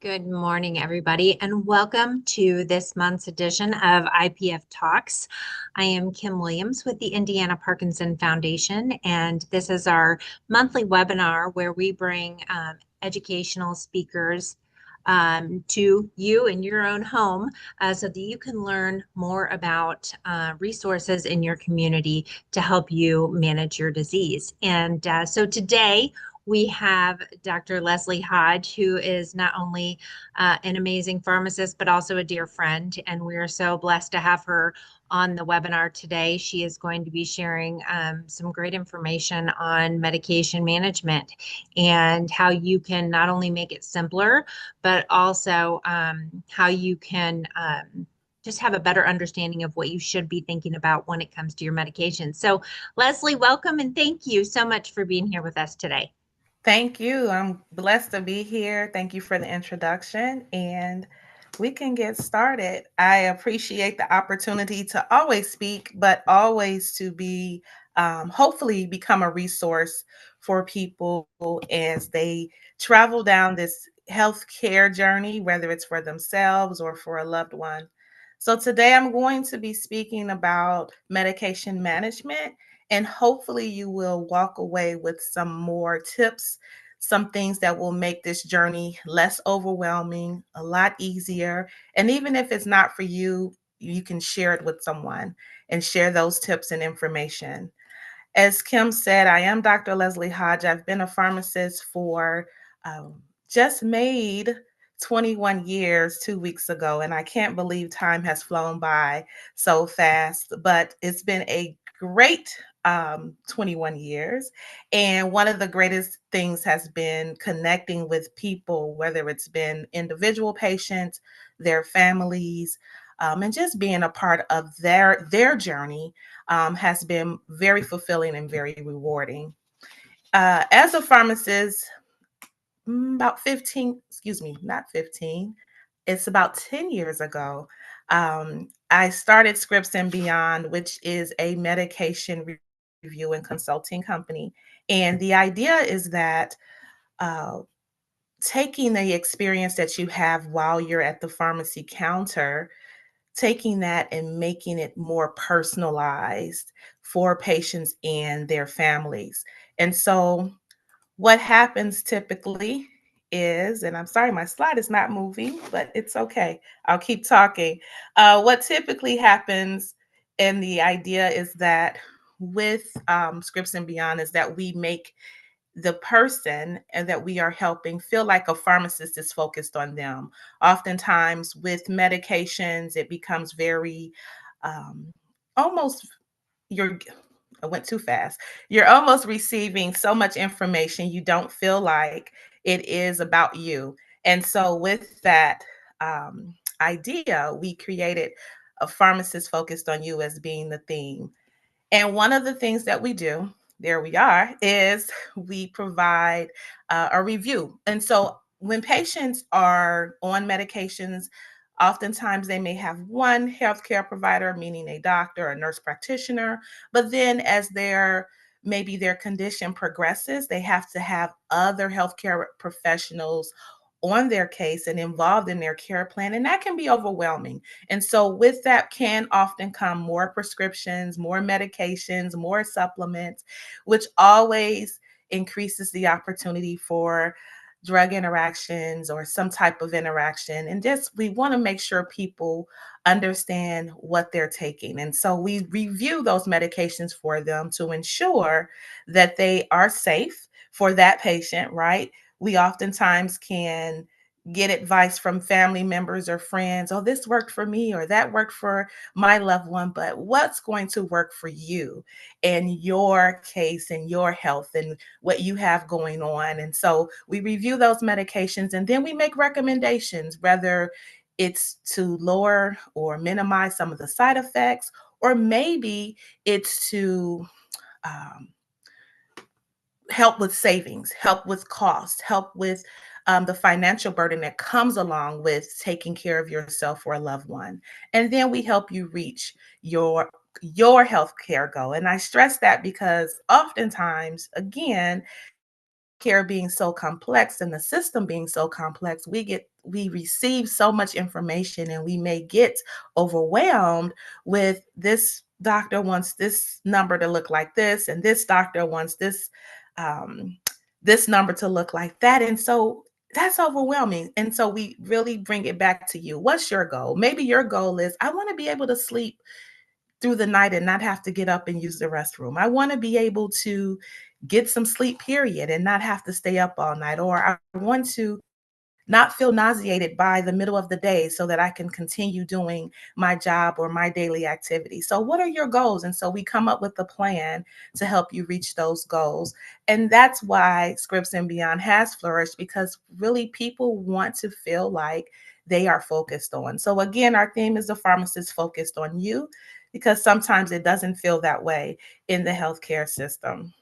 Good morning, everybody, and welcome to this month's edition of IPF Talks. I am Kim Williams with the Indiana Parkinson Foundation, and this is our monthly webinar where we bring educational speakers to you in your own home so that you can learn more about resources in your community to help you manage your disease. And so today, we have Dr. Leslie Hodge, who is not only an amazing pharmacist, but also a dear friend. And we are so blessed to have her on the webinar today. She is going to be sharing some great information on medication management and how you can not only make it simpler, but also how you can just have a better understanding of what you should be thinking about when it comes to your medication. So, Leslie, welcome and thank you so much for being here with us today. Thank you. I'm blessed to be here. Thank you for the introduction, and we can get started. I appreciate the opportunity to always speak, but always to be hopefully become a resource for people as they travel down this healthcare journey, whether it's for themselves or for a loved one. So, today I'm going to be speaking about medication management, and hopefully, you will walk away with some more tips, some things that will make this journey less overwhelming, a lot easier. And even if it's not for you, you can share it with someone and share those tips and information. As Kim said, I am Dr. Leslie Hodge. I've been a pharmacist for um, just made 21 years 2 weeks ago, and I can't believe time has flown by so fast, but it's been a great 21 years. And one of the greatest things has been connecting with people, whether it's been individual patients, their families, and just being a part of their journey has been very fulfilling and very rewarding. As a pharmacist, about 15, excuse me, not 15, it's about 10 years ago, I started Scripts and Beyond, which is a medication review and consulting company. And the idea is that uh, taking the experience that you have while you're at the pharmacy counter, taking that and making it more personalized for patients and their families. And so, what happens typically is, and I'm sorry, my slide is not moving, but it's okay. I'll keep talking. What typically happens, and the idea is that with Scripts and Beyond, is that we make the person and that we are helping feel like a pharmacist is focused on them. Oftentimes, with medications, it becomes very um, almost you're I went too fast. You're almost receiving so much information you don't feel like it is about you. And so, with that idea, we created a pharmacist focused on you as being the theme. And one of the things that we do, there we are, is we provide a review. And so when patients are on medications, oftentimes they may have one healthcare provider, meaning a doctor or nurse practitioner, but then as maybe their condition progresses, they have to have other healthcare professionals on their case and involved in their care plan, and that can be overwhelming. And so, with that, can often come more prescriptions, more medications, more supplements, which always increases the opportunity for drug interactions or some type of interaction. And just we want to make sure people understand what they're taking. And so, we review those medications for them to ensure that they are safe for that patient, right? We oftentimes can get advice from family members or friends. Oh, this worked for me, or that worked for my loved one. But what's going to work for you and your case and your health and what you have going on? And so we review those medications and then we make recommendations, whether it's to lower or minimize some of the side effects, or maybe it's to um, help with savings, help with cost, help with the financial burden that comes along with taking care of yourself or a loved one. And then we help you reach your health care goal. And I stress that because oftentimes, again, care being so complex and the system being so complex, we receive so much information and we may get overwhelmed with this doctor wants this number to look like this and this doctor wants um, this number to look like that. And so that's overwhelming. And so we really bring it back to you. What's your goal? Maybe your goal is I want to be able to sleep through the night and not have to get up and use the restroom. I want to be able to get some sleep, period, and not have to stay up all night. Or I want to not feel nauseated by the middle of the day so that I can continue doing my job or my daily activity. So, what are your goals? And so we come up with a plan to help you reach those goals. And that's why Scripts and Beyond has flourished because really people want to feel like they are focused on. So, again, our theme is the pharmacist focused on you because sometimes it doesn't feel that way in the healthcare system.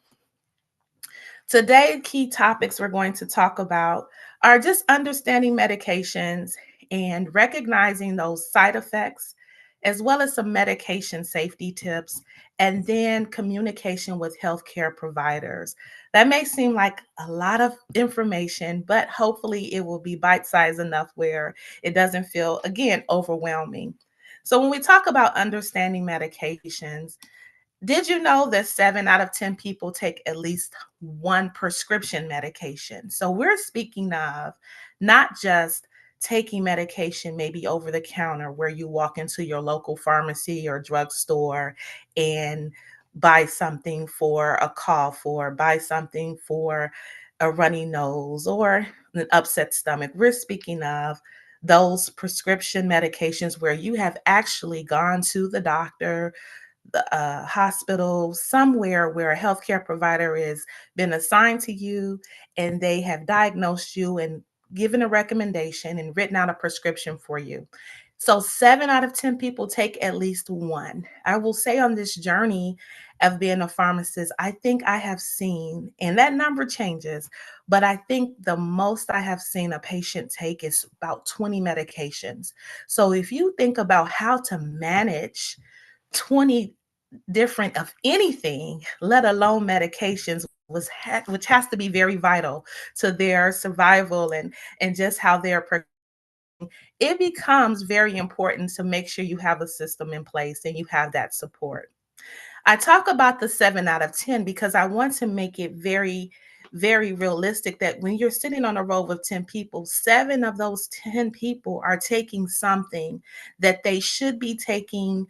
Today, key topics we're going to talk about are just understanding medications and recognizing those side effects, as well as some medication safety tips, and then communication with healthcare providers. That may seem like a lot of information, but hopefully it will be bite sized enough where it doesn't feel, again, overwhelming. So, when we talk about understanding medications, did you know that 7 out of 10 people take at least one prescription medication? So we're speaking of not just taking medication maybe over the counter where you walk into your local pharmacy or drugstore and buy something for a cough or buy something for a runny nose or an upset stomach. We're speaking of those prescription medications where you have actually gone to the doctor, the hospital, somewhere where a healthcare provider has been assigned to you and they have diagnosed you and given a recommendation and written out a prescription for you. So 7 out of 10 people take at least one. I will say on this journey of being a pharmacist, I think I have seen, and that number changes, but I think the most I have seen a patient take is about 20 medications. So if you think about how to manage 20 different of anything, let alone medications, which has to be very vital to their survival and just how they're it becomes very important to make sure you have a system in place and you have that support. I talk about the 7 out of 10 because I want to make it very, very realistic that when you're sitting on a row of 10 people, 7 of those 10 people are taking something that they should be taking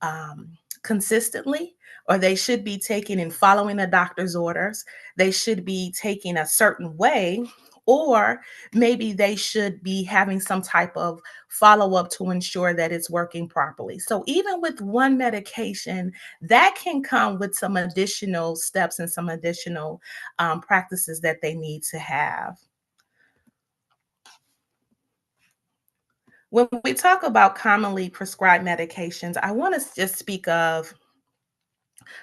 um, consistently, or they should be taking and following a doctor's orders. They should be taking a certain way, or maybe they should be having some type of follow up to ensure that it's working properly. So, even with one medication, that can come with some additional steps and some additional practices that they need to have. When we talk about commonly prescribed medications, I want to just speak of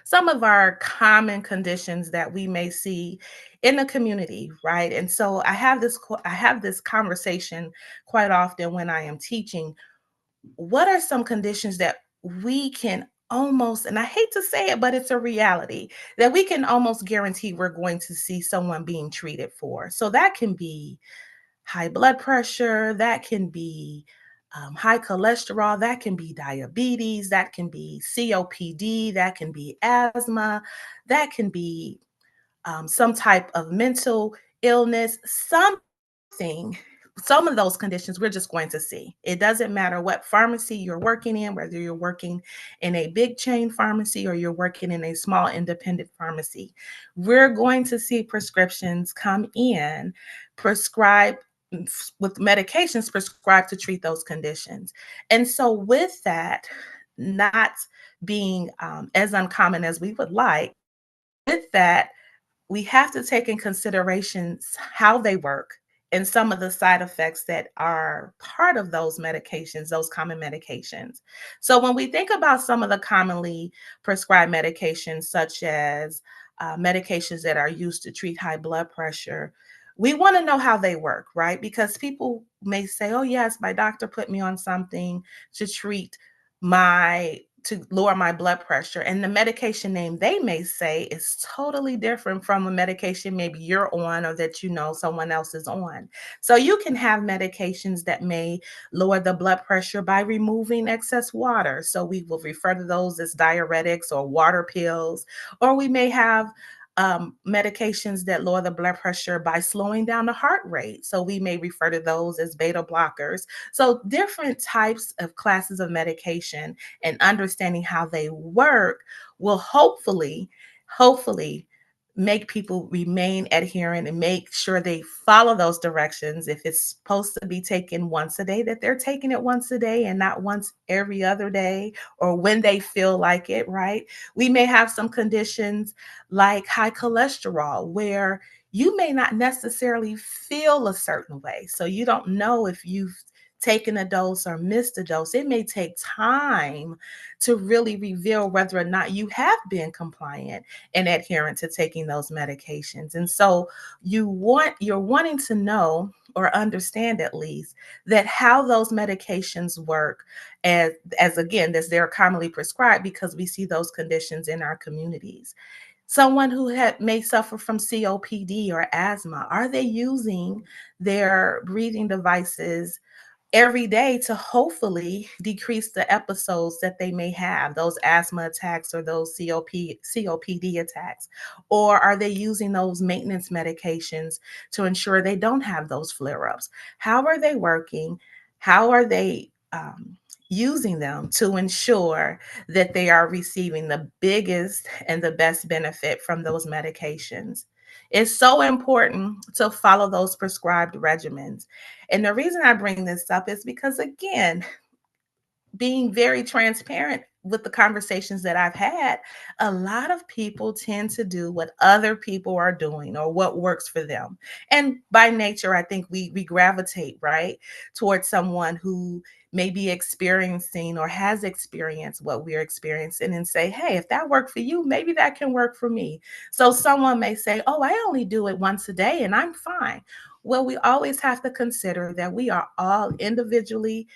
some of our common conditions that we may see in the community, right? And so I have this conversation quite often when I am teaching. What are some conditions that we can almost, and I hate to say it, but it's a reality that we can almost guarantee we're going to see someone being treated for? So that can be high blood pressure, that can be high cholesterol, that can be diabetes, that can be COPD, that can be asthma, that can be some type of mental illness, something. Some of those conditions we're just going to see. It doesn't matter what pharmacy you're working in, whether you're working in a big chain pharmacy or you're working in a small independent pharmacy. We're going to see prescriptions come in prescribed with medications prescribed to treat those conditions. And so, with that not being as uncommon as we would like, with that, we have to take in consideration how they work and some of the side effects that are part of those medications, those common medications. So, when we think about some of the commonly prescribed medications, such as medications that are used to treat high blood pressure, we want to know how they work, right? Because people may say, oh, yes, my doctor put me on something to treat my to lower my blood pressure. And the medication name they may say is totally different from a medication maybe you're on or that you know someone else is on. So you can have medications that may lower the blood pressure by removing excess water. So we will refer to those as diuretics or water pills, or we may have medications that lower the blood pressure by slowing down the heart rate. So we may refer to those as beta blockers. So different types of classes of medication and understanding how they work will hopefully make people remain adherent and make sure they follow those directions. If it's supposed to be taken once a day, that they're taking it once a day and not once every other day or when they feel like it, right? We may have some conditions like high cholesterol where you may not necessarily feel a certain way. So you don't know if you've taken a dose or missed a dose. It may take time to really reveal whether or not you have been compliant and adherent to taking those medications. And so you're wanting to know or understand at least that how those medications work as again as they're commonly prescribed because we see those conditions in our communities. Someone who may suffer from COPD or asthma, are they using their breathing devices every day to hopefully decrease the episodes that they may have, those asthma attacks or those COPD attacks? Or are they using those maintenance medications to ensure they don't have those flare ups? How are they working? How are they using them to ensure that they are receiving the biggest and the best benefit from those medications? It's so important to follow those prescribed regimens. And the reason I bring this up is because, again, being very transparent with the conversations that I've had, a lot of people tend to do what other people are doing or what works for them. And by nature, I think we gravitate right towards someone who may be experiencing or has experienced what we're experiencing and say, hey, if that worked for you, maybe that can work for me. So someone may say, oh, I only do it once a day and I'm fine. Well, we always have to consider that we are all individually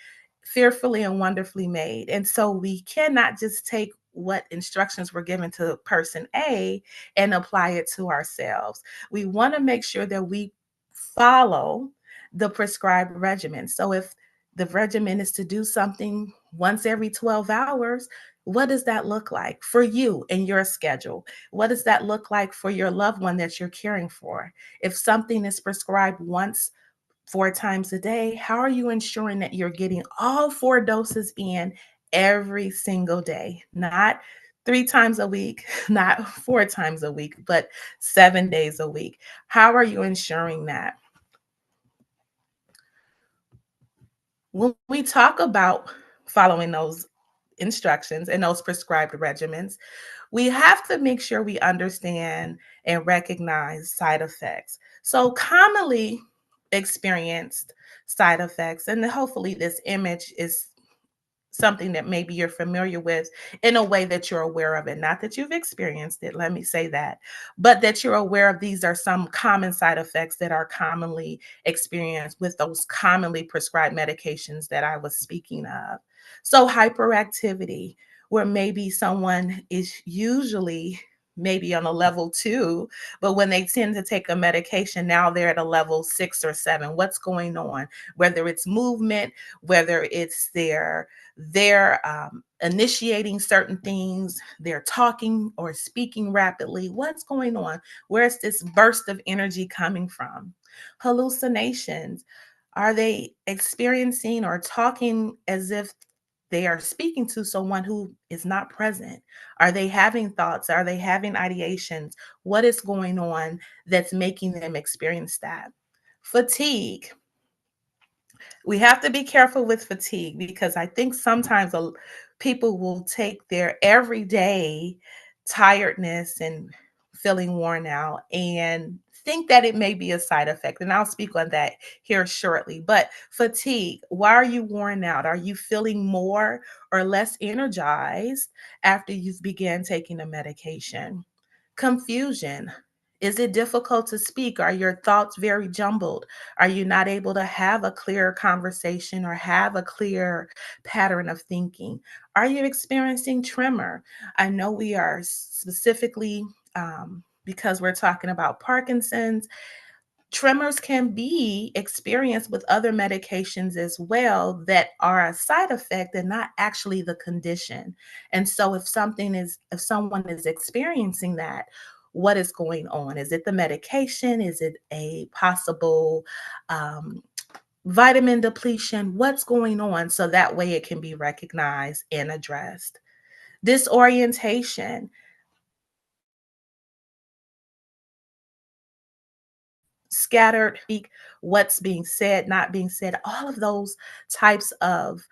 fearfully and wonderfully made. And so we cannot just take what instructions were given to person A and apply it to ourselves. We want to make sure that we follow the prescribed regimen. So if the regimen is to do something once every 12 hours, what does that look like for you and your schedule? What does that look like for your loved one that you're caring for? If something is prescribed once 4 times a day, how are you ensuring that you're getting all 4 doses in every single day? Not 3 times a week, not 4 times a week, but 7 days a week. How are you ensuring that? When we talk about following those instructions and those prescribed regimens, we have to make sure we understand and recognize side effects. So, commonly experienced side effects, and hopefully, this image is something that maybe you're familiar with in a way that you're aware of it. Not that you've experienced it, let me say that, but that you're aware of these are some common side effects that are commonly experienced with those commonly prescribed medications that I was speaking of. So, hyperactivity, where maybe someone is usually maybe on a level 2, but when they tend to take a medication, now they're at a level 6 or 7. What's going on? Whether it's movement, whether it's they're initiating certain things, they're talking or speaking rapidly. What's going on? Where's this burst of energy coming from? Hallucinations. Are they experiencing or talking as if they are speaking to someone who is not present? Are they having thoughts? Are they having ideations? What is going on that's making them experience that? Fatigue. We have to be careful with fatigue because I think sometimes people will take their everyday tiredness and feeling worn out and think that it may be a side effect. And I'll speak on that here shortly. But fatigue, why are you worn out? Are you feeling more or less energized after you've began taking a medication? Confusion. Is it difficult to speak? Are your thoughts very jumbled? Are you not able to have a clear conversation or have a clear pattern of thinking? Are you experiencing tremor? I know we are specifically, because we're talking about Parkinson's. Tremors can be experienced with other medications as well that are a side effect and not actually the condition. And so if someone is experiencing that, what is going on? Is it the medication? Is it a possible um, vitamin depletion? What's going on? So that way it can be recognized and addressed. Disorientation, scattered, speak, what's being said, not being said, all of those types of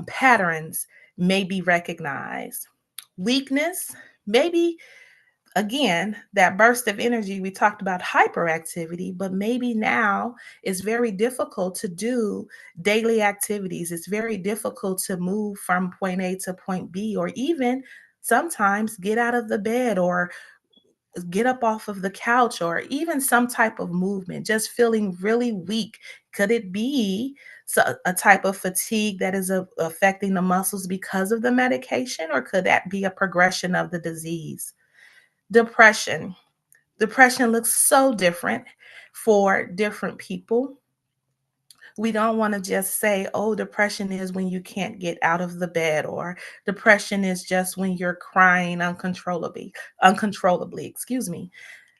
patterns may be recognized. Weakness, maybe again, that burst of energy, we talked about hyperactivity, but maybe now it's very difficult to do daily activities. It's very difficult to move from point A to point B, or even sometimes get out of the bed or get up off of the couch, or even some type of movement, just feeling really weak. Could it be a type of fatigue that is affecting the muscles because of the medication, or could that be a progression of the disease? Depression. Depression looks so different for different people. We don't want to just say, oh, depression is when you can't get out of the bed, or depression is just when you're crying uncontrollably, excuse me.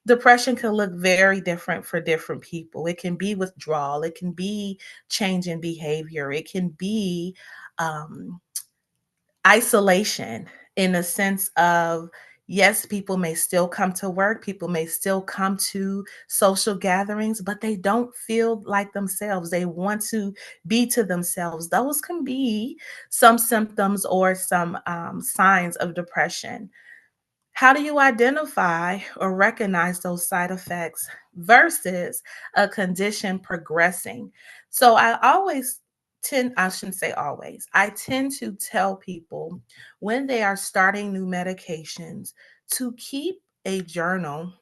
Depression can look very different for different people. It can be withdrawal, it can be change in behavior, it can be um, isolation, in the sense of, yes, people may still come to work, people may still come to social gatherings, but they don't feel like themselves. They want to be to themselves. Those can be some symptoms or some signs of depression. How do you identify or recognize those side effects versus a condition progressing? So I shouldn't say always, I tend to tell people when they are starting new medications to keep a journal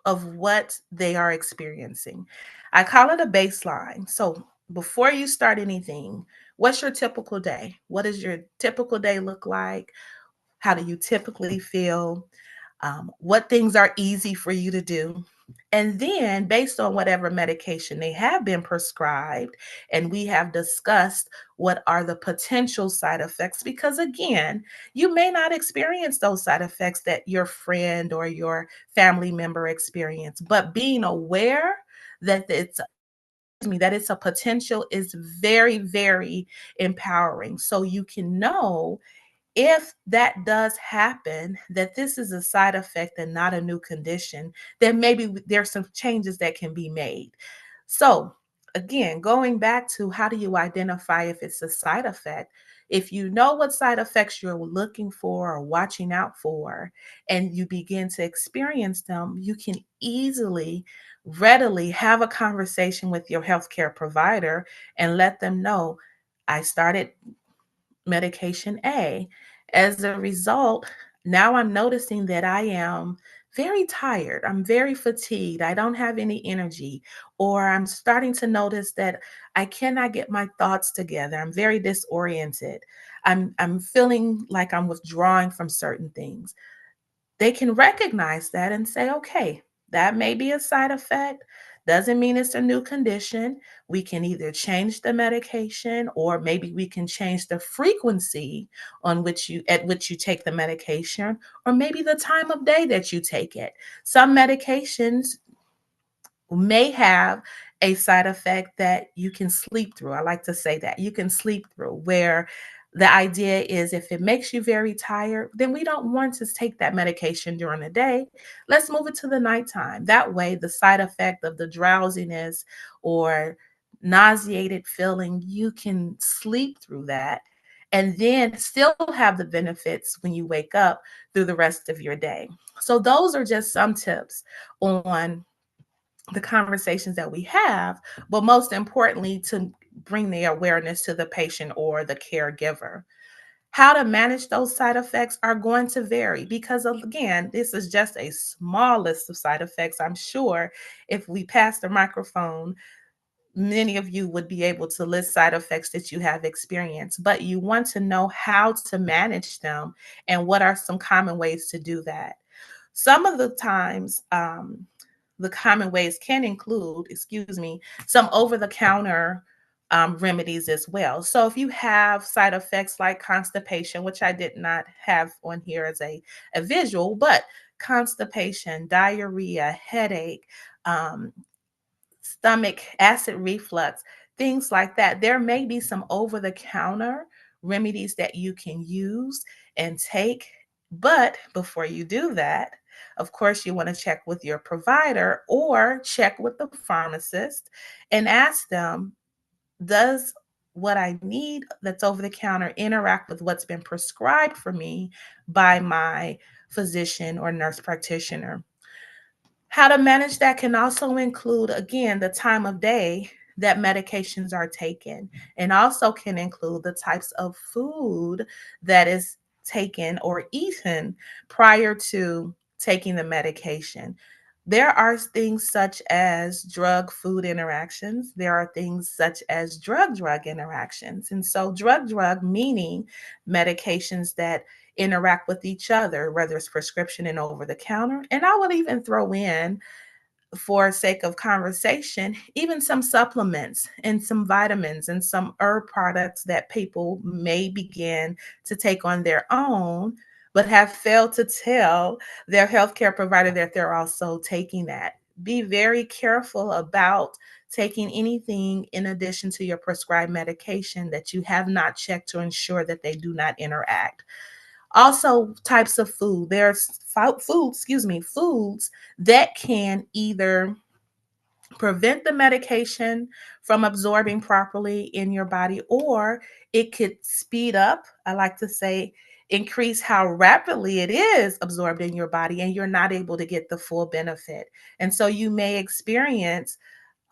of what they are experiencing. I call it a baseline. So before you start anything, what's your typical day? What does your typical day look like? How do you typically feel? What things are easy for you to do? And then, based on whatever medication they have been prescribed, and we have discussed what are the potential side effects, because again, you may not experience those side effects that your friend or your family member experienced, but being aware that it's a potential is very, very empowering. So you can know, if that does happen, that this is a side effect and not a new condition, then maybe there's some changes that can be made. So, again, going back to how do you identify if it's a side effect? If you know what side effects you're looking for or watching out for, and you begin to experience them, you can easily, readily have a conversation with your healthcare provider and let them know, I started medication A. As a result, now I'm noticing that I am very tired. I'm very fatigued. I don't have any energy. Or I'm starting to notice that I cannot get my thoughts together. I'm very disoriented. I'm feeling like I'm withdrawing from certain things. They can recognize that and say, okay, that may be a side effect. Doesn't mean it's a new condition. We can either change the medication, or maybe we can change the frequency at which you take the medication, or maybe the time of day that you take it. Some medications may have a side effect that you can sleep through. I like to say that you can sleep through, where the idea is, if it makes you very tired, then we don't want to take that medication during the day. Let's move it to the nighttime. That way, the side effect of the drowsiness or nauseated feeling, you can sleep through that and then still have the benefits when you wake up through the rest of your day. So, those are just some tips on the conversations that we have, but most importantly, to bring the awareness to the patient or the caregiver. How to manage those side effects are going to vary because, again, this is just a small list of side effects. I'm sure if we pass the microphone, many of you would be able to list side effects that you have experienced, but you want to know how to manage them and what are some common ways to do that. Some of the times, the common ways can include, some over the counter remedies as well. So if you have side effects like constipation, which I did not have on here as a visual, but constipation, diarrhea, headache, um, stomach acid reflux, things like that. There may be some over the counter remedies that you can use and take. But before you do that, of course, you want to check with your provider or check with the pharmacist and ask them, does what I need that's over the counter interact with what's been prescribed for me by my physician or nurse practitioner? How to manage that can also include, again, the time of day that medications are taken, and also can include the types of food that is taken or eaten prior to taking the medication. There are things such as drug food interactions. There are things such as drug interactions. And so, drug meaning medications that interact with each other, whether it's prescription and over the counter. And I would even throw in, for sake of conversation, even some supplements and some vitamins and some herb products that people may begin to take on their own, but have failed to tell their healthcare provider that they're also taking that. Be very careful about taking anything in addition to your prescribed medication that you have not checked to ensure that they do not interact. Also, types of food. Foods that can either prevent the medication from absorbing properly in your body, or it could speed up, I like to say, increase how rapidly it is absorbed in your body, and you're not able to get the full benefit. And so you may experience,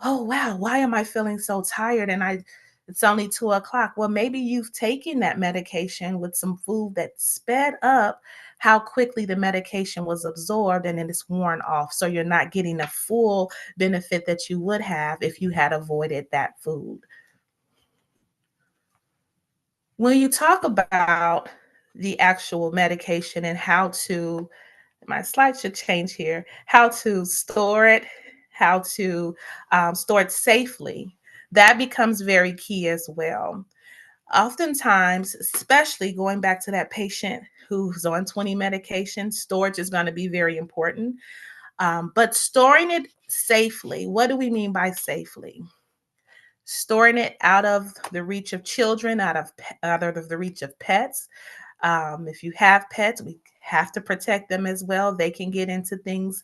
oh wow, why am I feeling so tired? And it's only 2 o'clock. Well, maybe you've taken that medication with some food that sped up how quickly the medication was absorbed, and then it's worn off. So you're not getting the full benefit that you would have if you had avoided that food. When you talk about the actual medication and how to, my slide should change here, how to store it, how to store it safely, that becomes very key as well. Oftentimes, especially going back to that patient who's on 20 medications, storage is going to be very important. But storing it safely, what do we mean by safely? Storing it out of the reach of children, out of the reach of pets. If you have pets, we have to protect them as well. They can get into things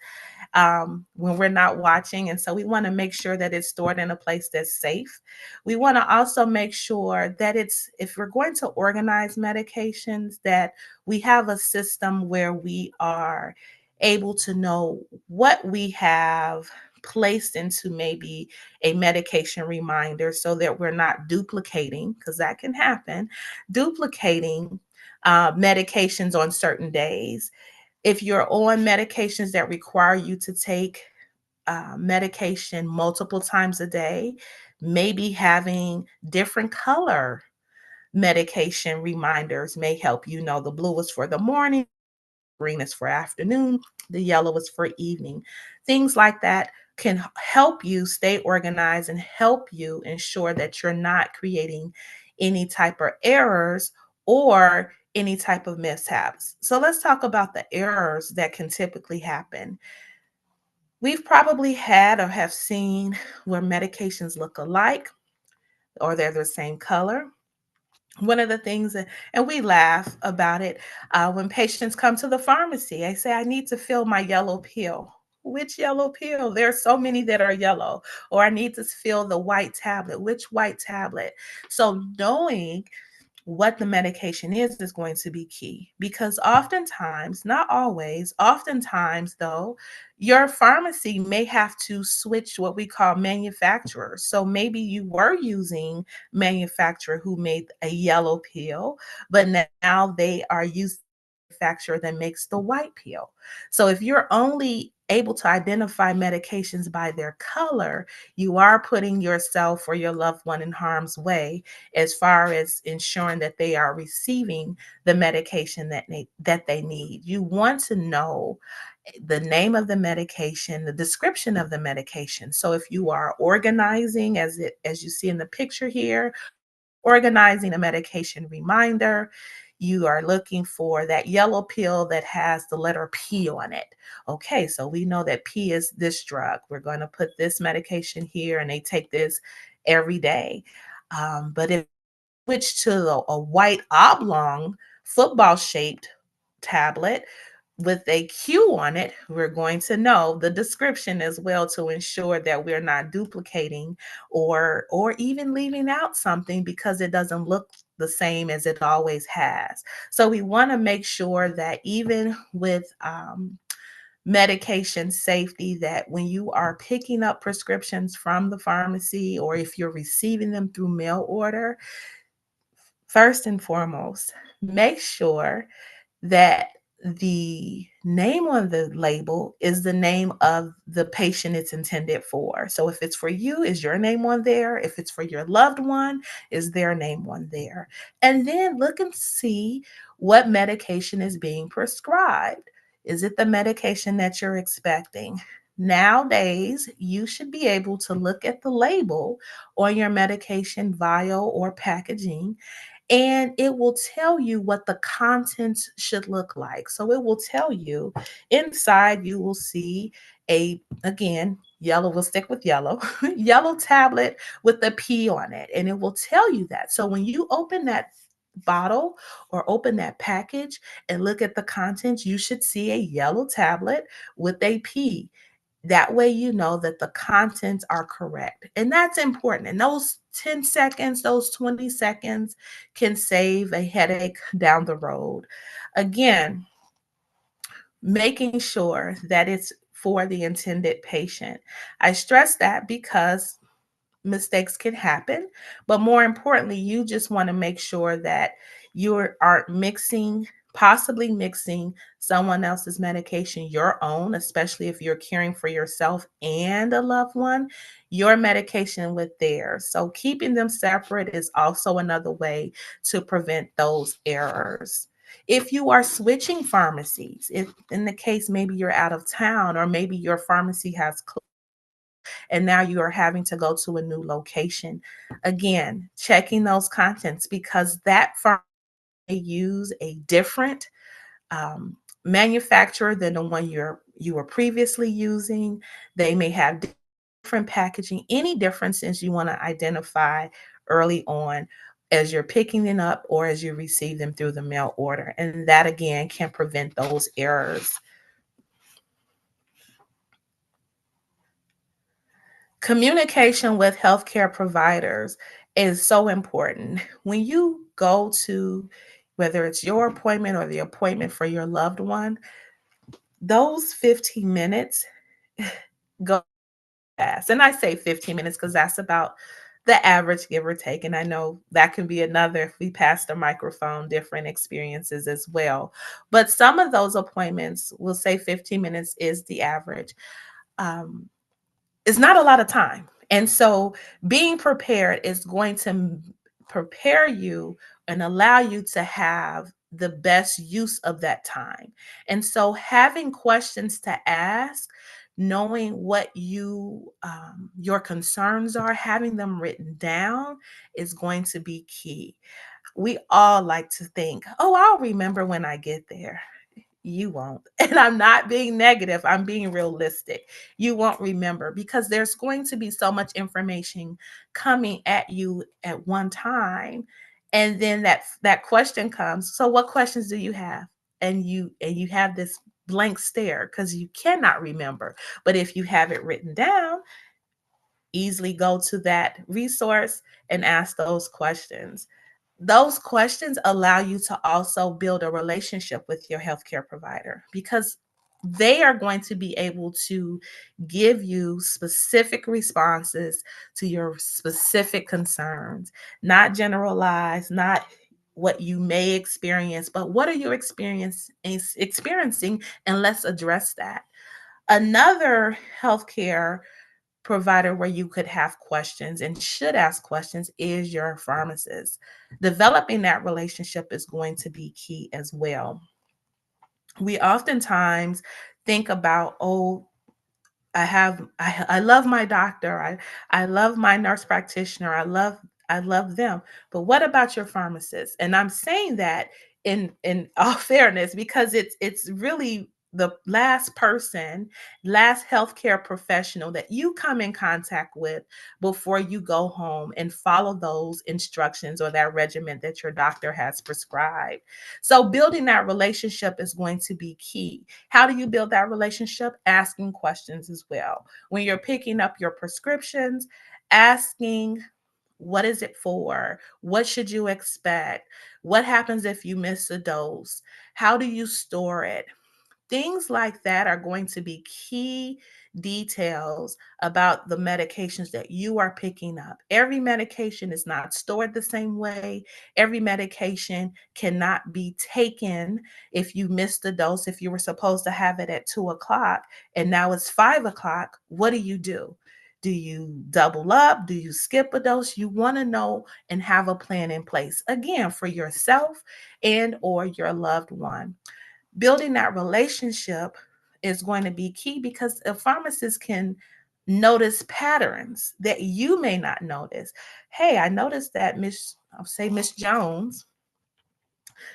when we're not watching. And so we want to make sure that it's stored in a place that's safe. We want to also make sure that if we're going to organize medications, that we have a system where we are able to know what we have placed into maybe a medication reminder so that we're not duplicating, because that can happen, duplicating medications on certain days. If you're on medications that require you to take medication multiple times a day, maybe having different color medication reminders may help. The blue is for the morning, green is for afternoon, the yellow is for evening. Things like that can help you stay organized and help you ensure that you're not creating any type of errors or any type of mishaps. So let's talk about the errors that can typically happen. We've probably had or have seen where medications look alike or they're the same color. One of the things and we laugh about it, when patients come to the pharmacy, they say, I need to fill my yellow pill. Which yellow pill? There are so many that are yellow. Or I need to fill the white tablet. Which white tablet? So knowing what the medication is going to be key, because oftentimes, not always, oftentimes though, your pharmacy may have to switch what we call manufacturers. So maybe you were using manufacturer who made a yellow pill, but now they are using a manufacturer that makes the white pill. So if you're only able to identify medications by their color, you are putting yourself or your loved one in harm's way as far as ensuring that they are receiving the medication that they need. You want to know the name of the medication, the description of the medication. So if you are organizing, as you see in the picture here, organizing a medication reminder, you are looking for that yellow pill that has the letter P on it. Okay, so we know that P is this drug. We're going to put this medication here, and they take this every day. But if switch to a white oblong football shaped tablet with a Q on it, we're going to know the description as well to ensure that we're not duplicating or even leaving out something because it doesn't look the same as it always has. So we want to make sure that even with medication safety, that when you are picking up prescriptions from the pharmacy or if you're receiving them through mail order, first and foremost, make sure that the name on the label is the name of the patient it's intended for. So if it's for you, is your name on there? If it's for your loved one, is their name on there? And then look and see what medication is being prescribed. Is it the medication that you're expecting? Nowadays, you should be able to look at the label on your medication vial or packaging, and it will tell you what the contents should look like. So it will tell you inside, you will see again, yellow, will stick with yellow, yellow tablet with a P on it, and it will tell you that. So when you open that bottle or open that package and look at the contents, you should see a yellow tablet with a P. That way, you know that the contents are correct. And that's important. And those 10 seconds, those 20 seconds can save a headache down the road. Again, making sure that it's for the intended patient. I stress that because mistakes can happen, but more importantly, you just want to make sure that you aren't possibly mixing someone else's medication, your own, especially if you're caring for yourself and a loved one, your medication with theirs. So keeping them separate is also another way to prevent those errors. If you are switching pharmacies, if in the case maybe you're out of town or maybe your pharmacy has closed, and now you are having to go to a new location. Again, checking those contents because that firm may use a different manufacturer than the one you were previously using. They may have different packaging. Any differences you want to identify early on as you're picking them up or as you receive them through the mail order. And that again can prevent those errors. Communication with healthcare providers is so important. When you go to, whether it's your appointment or the appointment for your loved one, those 15 minutes go fast. And I say 15 minutes because that's about the average, give or take. And I know that can be another, if we pass the microphone, different experiences as well. But some of those appointments will say 15 minutes is the average. Um, it's not a lot of time. And so being prepared is going to prepare you and allow you to have the best use of that time. And so having questions to ask, knowing what your concerns are, having them written down is going to be key. We all like to think, oh, I'll remember when I get there. You won't. And I'm not being negative, I'm being realistic. You won't remember because there's going to be so much information coming at you at one time. And then that question comes. So what questions do you have? And you have this blank stare because you cannot remember. But if you have it written down, easily go to that resource and ask those questions. Those questions allow you to also build a relationship with your healthcare provider because they are going to be able to give you specific responses to your specific concerns, not generalized, not what you may experience, but what are you experiencing, and let's address that. Another healthcare provider where you could have questions and should ask questions is your pharmacist. Developing that relationship is going to be key as well. We oftentimes think about, oh, I love my doctor. I love my nurse practitioner. I love them. But what about your pharmacist? And I'm saying that in all fairness because it's really the last healthcare professional that you come in contact with before you go home and follow those instructions or that regimen that your doctor has prescribed. So building that relationship is going to be key. How do you build that relationship? Asking questions as well. When you're picking up your prescriptions, asking, what is it for? What should you expect? What happens if you miss a dose? How do you store it? Things like that are going to be key details about the medications that you are picking up. Every medication is not stored the same way. Every medication cannot be taken if you missed a dose. If you were supposed to have it at 2 o'clock and now it's 5 o'clock, what do you do? Do you double up? Do you skip a dose? You want to know and have a plan in place, again, for yourself and or your loved one. Building that relationship is going to be key because a pharmacist can notice patterns that you may not notice. Hey, I noticed that I'll say Miss Jones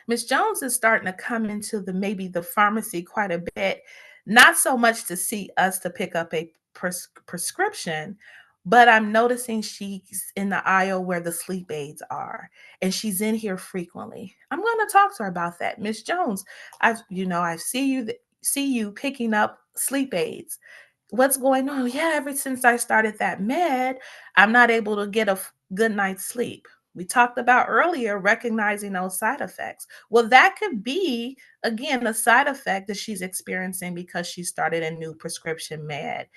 is starting to come into the maybe the pharmacy quite a bit, not so much to see us to pick up a prescription, but I'm noticing she's in the aisle where the sleep aids are, and she's in here frequently. I'm going to talk to her about that. Miss Jones, I see you picking up sleep aids. What's going on? Yeah, ever since I started that med, I'm not able to get a good night's sleep. We talked about earlier recognizing those side effects. Well, that could be, again, a side effect that she's experiencing because she started a new prescription med.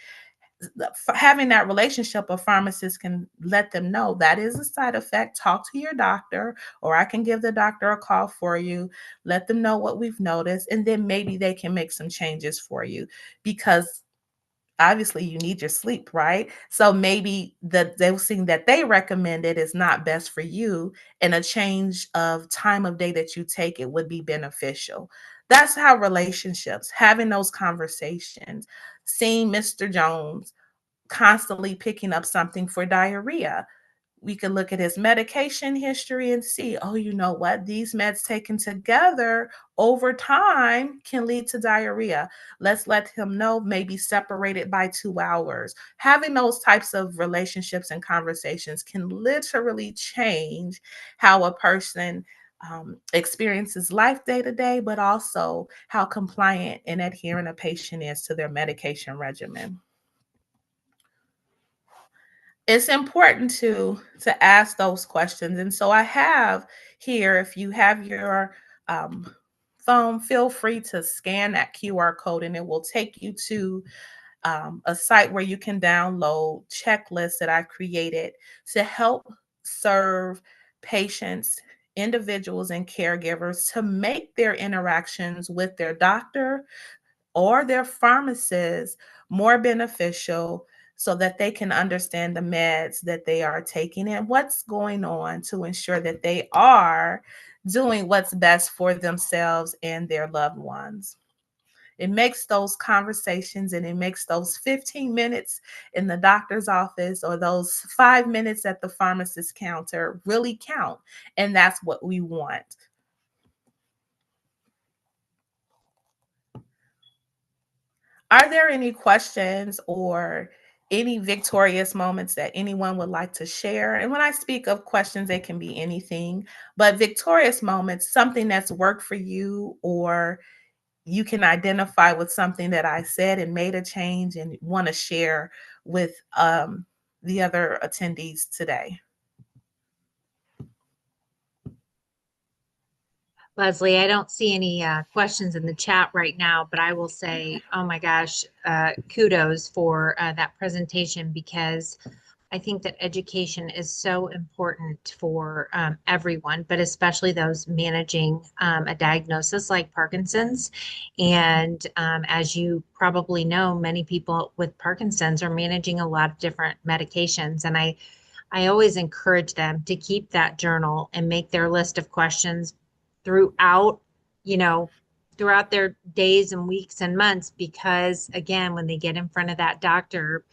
Having that relationship, a pharmacist can let them know that is a side effect. Talk to your doctor, or I can give the doctor a call for you, let them know what we've noticed, and then maybe they can make some changes for you because obviously you need your sleep, right? So maybe the dosing that they recommended is not best for you, and a change of time of day that you take it would be beneficial. That's how relationships, having those conversations, seeing Mr. Jones constantly picking up something for diarrhea. We could look at his medication history and see, oh, you know what? These meds taken together over time can lead to diarrhea. Let's let him know, maybe separate it by 2 hours. Having those types of relationships and conversations can literally change how a person experiences life day to day, but also how compliant and adherent a patient is to their medication regimen. It's important to ask those questions. And so I have here, if you have your um, phone, feel free to scan that QR code and it will take you to a site where you can download checklists that I've created to help serve patients, individuals, and caregivers to make their interactions with their doctor or their pharmacist more beneficial so that they can understand the meds that they are taking and what's going on to ensure that they are doing what's best for themselves and their loved ones. It makes those conversations and it makes those 15 minutes in the doctor's office or those 5 minutes at the pharmacist counter really count. And that's what we want. Are there any questions or any victorious moments that anyone would like to share? And when I speak of questions, they can be anything, but victorious moments, something that's worked for you, or you can identify with something that I said and made a change and want to share with the other attendees today. Leslie, I don't see any questions in the chat right now, but I will say, oh my gosh, kudos for that presentation because I think that education is so important for everyone, but especially those managing a diagnosis like Parkinson's. And as you probably know, many people with Parkinson's are managing a lot of different medications. And I always encourage them to keep that journal and make their list of questions throughout, you know, throughout their days and weeks and months, because again, when they get in front of that doctor,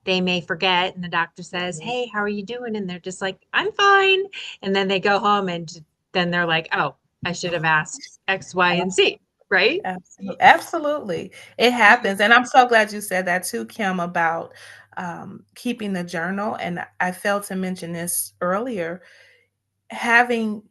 they may forget and the doctor says, Mhm. "Hey, how are you doing?" And they're just like, "I'm fine." And then they go home and then they're like, "Oh, I should have asked X, Y, and Z." Right? Absolutely, absolutely. It happens, and I'm so glad you said that too, Kim, about, keeping the journal, and I failed to mention this earlier, having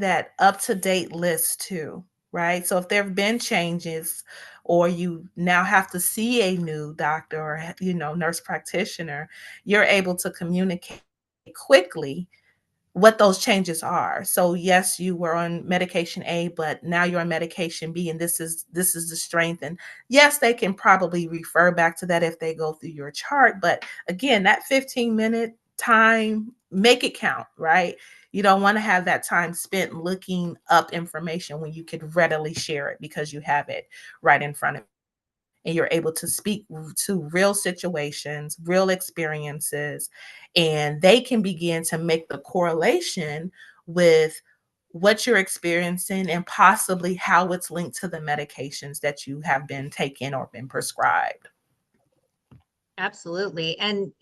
that up-to-date list too, right? So if there have been changes or you now have to see a new doctor or, nurse practitioner, you're able to communicate quickly what those changes are. So yes, you were on medication A, but now you're on medication B, and this is the strength. And yes, they can probably refer back to that if they go through your chart. But again, that 15-minute time, make it count, right? You don't want to have that time spent looking up information when you could readily share it because you have it right in front of you and you're able to speak to real situations, real experiences, and they can begin to make the correlation with what you're experiencing and possibly how it's linked to the medications that you have been taking or been prescribed. Absolutely. And,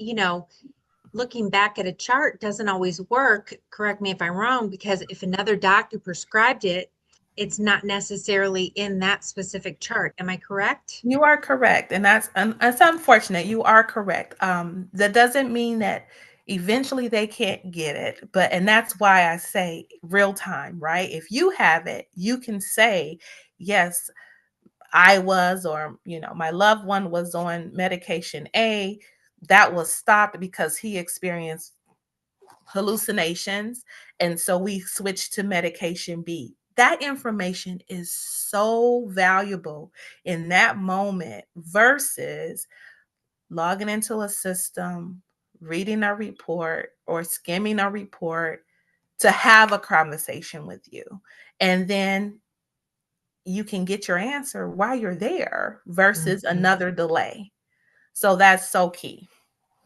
looking back at a chart doesn't always work. Correct me if I'm wrong, because if another doctor prescribed it, it's not necessarily in that specific chart. Am I correct? You are correct, and that's unfortunate. You are correct. That doesn't mean that eventually they can't get it, but and that's why I say real time, right? If you have it, you can say, yes, I was, or, my loved one was on medication A, that was stopped because he experienced hallucinations. And so we switched to medication B. That information is so valuable in that moment versus logging into a system, reading a report, or skimming a report to have a conversation with you. And then you can get your answer while you're there versus Mhm. another delay. So that's so key.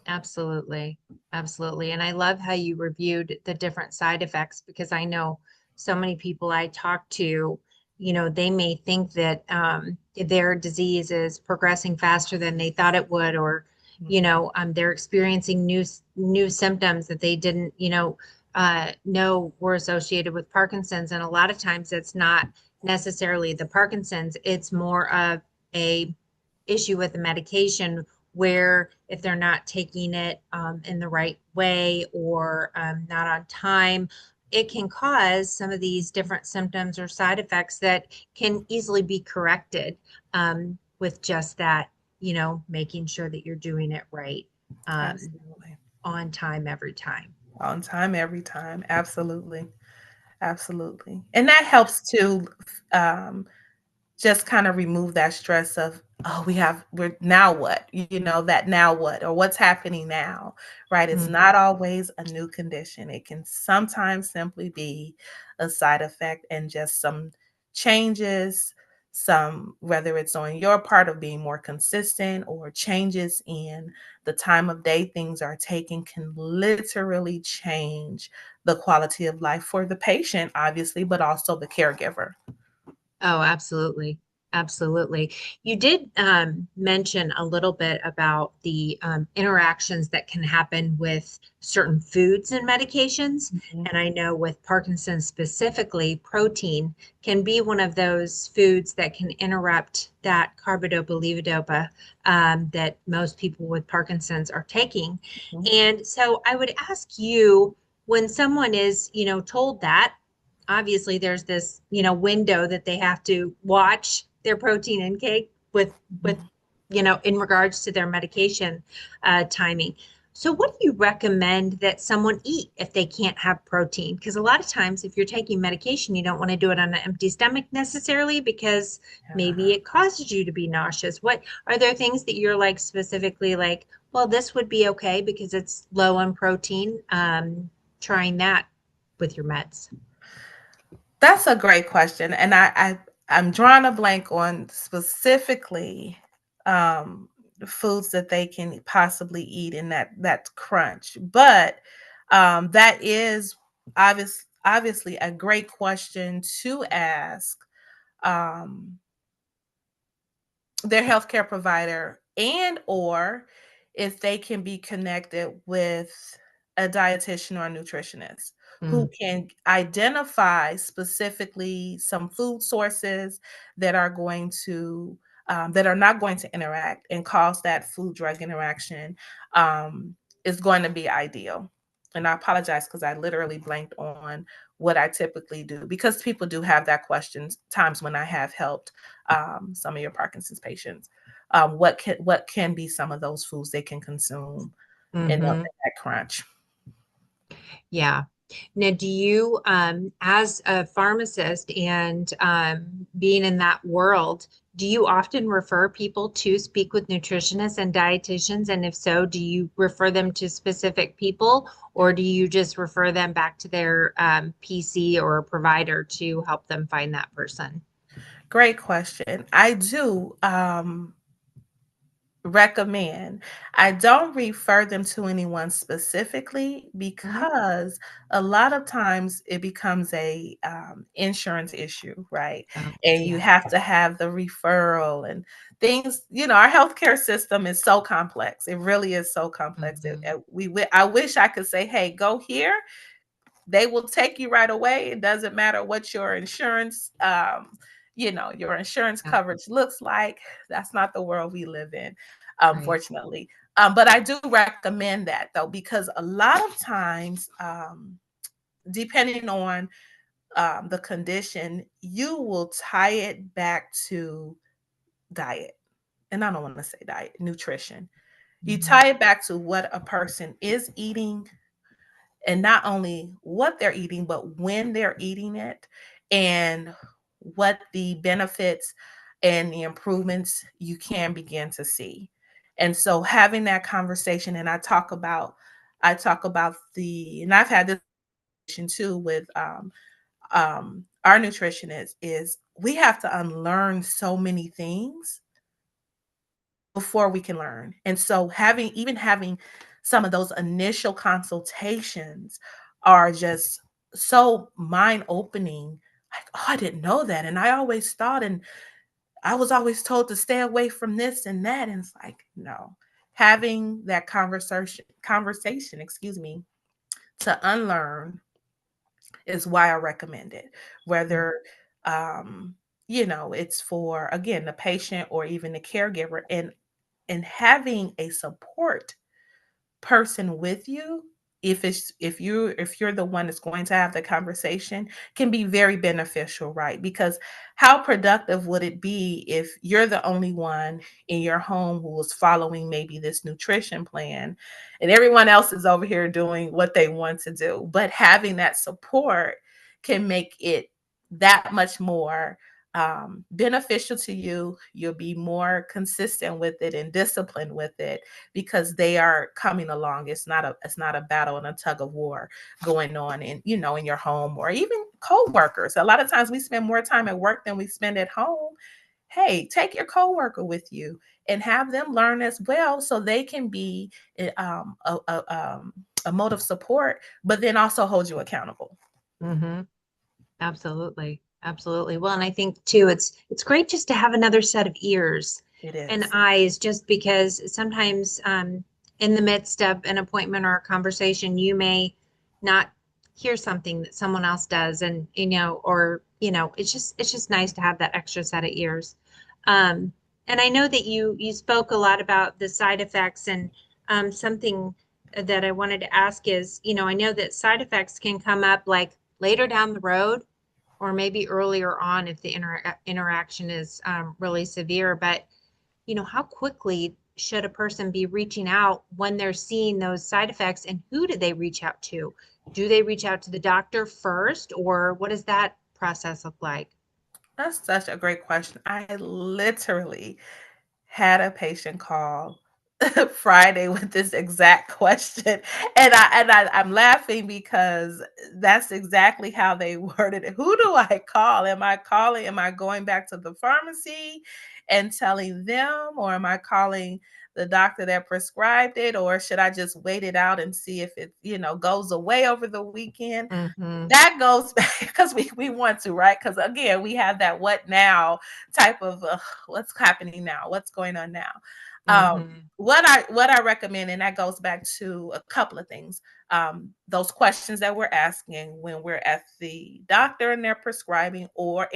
Absolutely. Absolutely. And I love how you reviewed the different side effects because I know so many people I talk to, they may think that their disease is progressing faster than they thought it would, or, Mhm. they're experiencing new symptoms that they didn't, know were associated with Parkinson's. And a lot of times it's not necessarily the Parkinson's, it's more of a issue with the medication where if they're not taking it in the right way or not on time, it can cause some of these different symptoms or side effects that can easily be corrected with just that, making sure that you're doing it right, um, Absolutely. on time every time. On time, every time. Absolutely. Absolutely. And that helps to um, just kind of remove that stress of, oh, we're now what, that now what, or what's happening now, right? It's Mm. not always a new condition. It can sometimes simply be a side effect and just some changes, whether it's on your part of being more consistent or changes in the time of day things are taken can literally change the quality of life for the patient, obviously, but also the caregiver. Oh, absolutely. Absolutely. You did mention a little bit about the interactions that can happen with certain foods and medications. Mhm. And I know with Parkinson's specifically, protein can be one of those foods that can interrupt that carbidopa levodopa that most people with Parkinson's are taking. Mhm. And so I would ask you, when someone is, told that, obviously there's this window that they have to watch their protein intake with Mhm. in regards to their medication timing. So, what do you recommend that someone eat if they can't have protein? Because a lot of times, if you're taking medication, you don't want to do it on an empty stomach necessarily because maybe Uh-huh. it causes you to be nauseous. What are there things that you're like specifically like, well, this would be okay because it's low in protein? Trying that with your meds. That's a great question, and I'm drawing a blank on specifically um, the foods that they can possibly eat in that crunch. But that is obviously a great question to ask um, their healthcare provider, and or if they can be connected with a dietitian or a nutritionist who Mm, can identify specifically some food sources that are going to that are not going to interact and cause that food drug interaction um, is going to be ideal. And I apologize because I literally blanked on what I typically do, because people do have that question times when I have helped some of your Parkinson's patients. What can be some of those foods they can consume in hmm. that crunch? Yeah. Now, do you, as a pharmacist and being in that world, do you often refer people to speak with nutritionists and dietitians? And if so, do you refer them to specific people or do you just refer them back to their PC or provider to help them find that person? Great question. I do recommend. I don't refer them to anyone specifically Mhm. because a lot of times it becomes a insurance issue, right? Oh, And you yeah. have to have the referral and things. Our healthcare system is so complex. It really is so complex. Hmm. I wish I could say, "Hey, go here." They will take you right away. It doesn't matter what your insurance, your insurance Yeah, coverage looks like. That's not the world we live in, right. unfortunately. But I do recommend that though, because a lot of times, depending on the condition, you will tie it back to diet. And I don't want to say diet, nutrition. You Mhm. tie it back to what a person is eating, and not only what they're eating, but when they're eating it, and what the benefits and the improvements you can begin to see. And so having that conversation, and I talk about and I've had this conversation too with our nutritionist, is we have to unlearn so many things before we can learn. And so having some of those initial consultations are just so mind opening. Like, oh, I didn't know that. And I always thought, and I was always told to stay away from this and that. And it's like, no, having that conversation, excuse me, to unlearn is why I recommend it. Whether, um, it's for, again, the patient or even the caregiver, and having a support person with you, if you're the one that's going to have the conversation, can be very beneficial, right? Because how productive would it be if you're the only one in your home who was following maybe this nutrition plan, and everyone else is over here doing what they want to do? But having that support can make it that much more beneficial to you. You'll be more consistent with it and disciplined with it, because they are coming along. It's not a battle and a tug of war going on in your home, or even co-workers. A lot of times we spend more time at work than we spend at home. Hey, take your coworker with you and have them learn as well, so they can be a mode of support, but then also hold you accountable. Hmm. Absolutely. Absolutely. Well, and I think too, it's great just to have another set of ears It and is. eyes, just because sometimes in the midst of an appointment or a conversation, you may not hear something that someone else does, and or it's just nice to have that extra set of ears. And I know that you spoke a lot about the side effects, and something that I wanted to ask is, I know that side effects can come up like later down the road or maybe earlier on if the interaction is really severe. But how quickly should a person be reaching out when they're seeing those side effects, and who do they reach out to? Do they reach out to the doctor first, or what does that process look like? That's such a great question. I literally had a patient call Friday with this exact question, and I'm laughing because that's exactly how they worded it. Who do I call? Am I calling? Am I going back to the pharmacy and telling them, or am I calling the doctor that prescribed it, or should I just wait it out and see if it goes away over the weekend? Mm-hmm. That goes back because we want to, right? Because again, we have that what now type of what's happening now, what's going on now. Mm-hmm. What I recommend, and that goes back to a couple of things. Those questions that we're asking when we're at the doctor and they're prescribing, or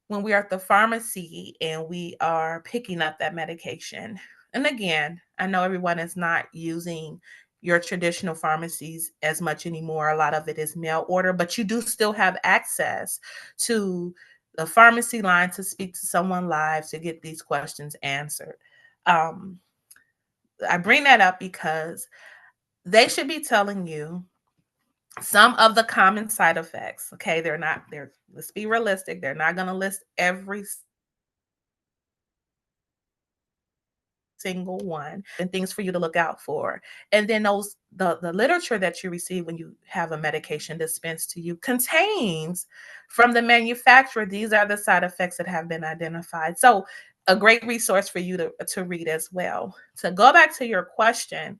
when we are at the pharmacy and we are picking up that medication. And again, I know everyone is not using your traditional pharmacies as much anymore. A lot of it is mail order, but you do still have access to the pharmacy line to speak to someone live to get these questions answered. Um, I bring that up because they should be telling you some of the common side effects. Okay, let's be realistic. They're not going to list every single one and things for you to look out for. And then the literature that you receive when you have a medication dispensed to you contains from the manufacturer, these are the side effects that have been identified. So a great resource for you to read as well. To go back to your question,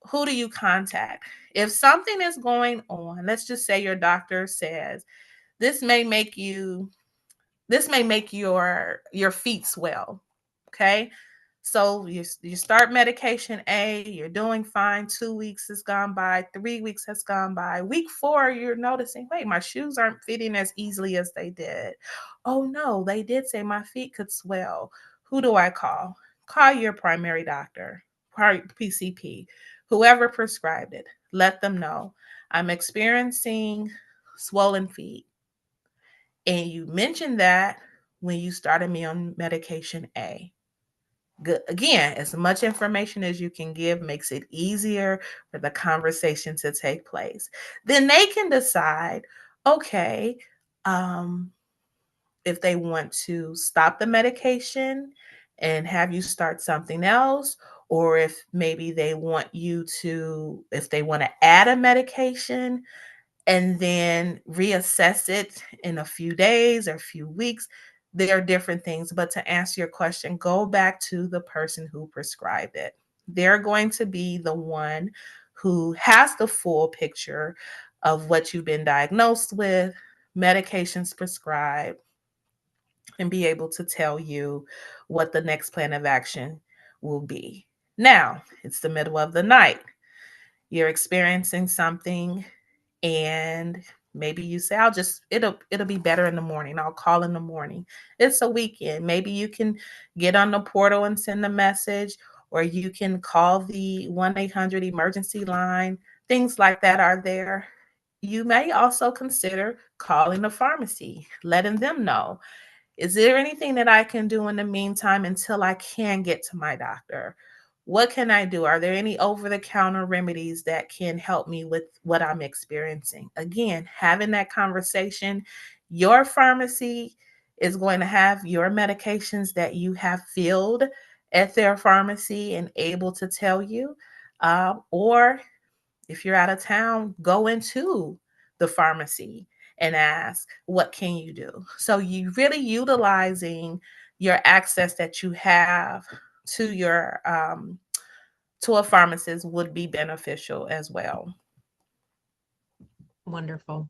who do you contact? If something is going on, let's just say your doctor says this may make you this may make your feet swell. Okay, so you start medication A, you're doing fine. 2 weeks has gone by, 3 weeks has gone by. Week 4, you're noticing, wait, my shoes aren't fitting as easily as they did. Oh no, they did say my feet could swell. Who do I call? Call your primary doctor, PCP, whoever prescribed it. Let them know I'm experiencing swollen feet. And you mentioned that when you started me on medication A. Good. Again, as much information as you can give makes it easier for the conversation to take place. Then they can decide, okay, um, if they want to stop the medication and have you start something else, or if maybe if they want to add a medication and then reassess it in a few days or a few weeks. There are different things. But to answer your question, go back to the person who prescribed it. They're going to be the one who has the full picture of what you've been diagnosed with, medications prescribed, and be able to tell you what the next plan of action will be. Now, it's the middle of the night. You're experiencing something and maybe you say it'll be better in the morning. I'll call in the morning. It's a weekend. Maybe you can get on the portal and send a message, or you can call the 1-800 emergency line. Things like that are there. You may also consider calling the pharmacy, letting them know, is there anything that I can do in the meantime until I can get to my doctor? What can I do? Are there any over the counter remedies that can help me with what I'm experiencing? Again, having that conversation, your pharmacy is going to have your medications that you have filled at their pharmacy and able to tell you. Or if you're out of town, go into the pharmacy and ask, what can you do? So you really utilizing your access that you have to your to a pharmacist would be beneficial as well. Wonderful.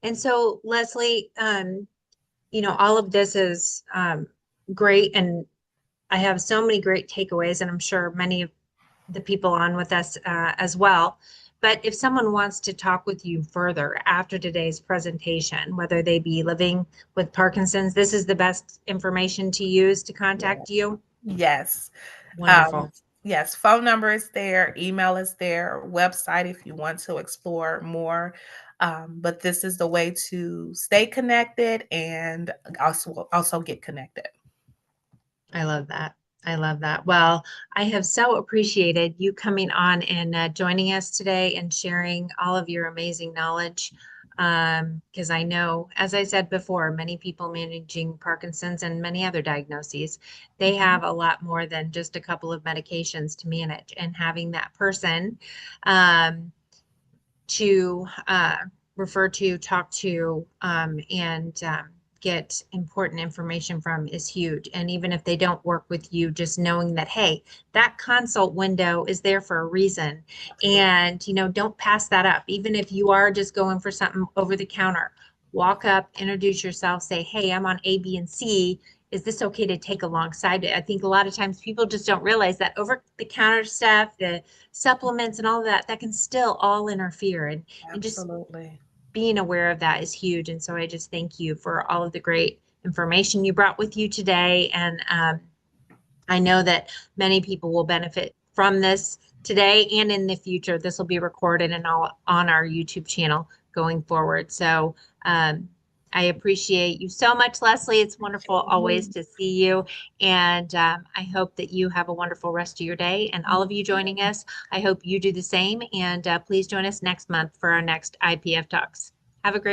And so, Leslie, all of this is great, and I have so many great takeaways, and I'm sure many of the people on with us as well. But if someone wants to talk with you further after today's presentation, whether they be living with Parkinson's, this is the best information to use to Yeah. contact you. Yes. Um, Wonderful. yes, phone number is there, email is there, website if you want to explore more. But this is the way to stay connected and also get connected. I love that. I love that. Well, I have so appreciated you coming on and joining us today and sharing all of your amazing knowledge. Because I know, as I said before, many people managing Parkinson's and many other diagnoses, they Mhm. have a lot more than just a couple of medications to manage. And having that person um, to refer to, talk to, and get important information from is huge. And even if they don't work with you, just knowing that, hey, that consult window is there for a reason. Absolutely. And, don't pass that up. Even if you are just going for something over the counter, walk up, introduce yourself, say, hey, I'm on A, B, and C. Is this okay to take alongside it? I think a lot of times people just don't realize that over the counter stuff, the supplements and all of that, that can still all interfere. And just Absolutely. being aware of that is huge. And so I just thank you for all of the great information you brought with you today. And I know that many people will benefit from this today and in the future. This will be recorded and all on our YouTube channel going forward. So um, I appreciate you so much, Leslie. It's wonderful always Mhm. to see you. And I hope that you have a wonderful rest of your day. And all of you joining us, I hope you do the same. And please join us next month for our next IPF Talks. Have a great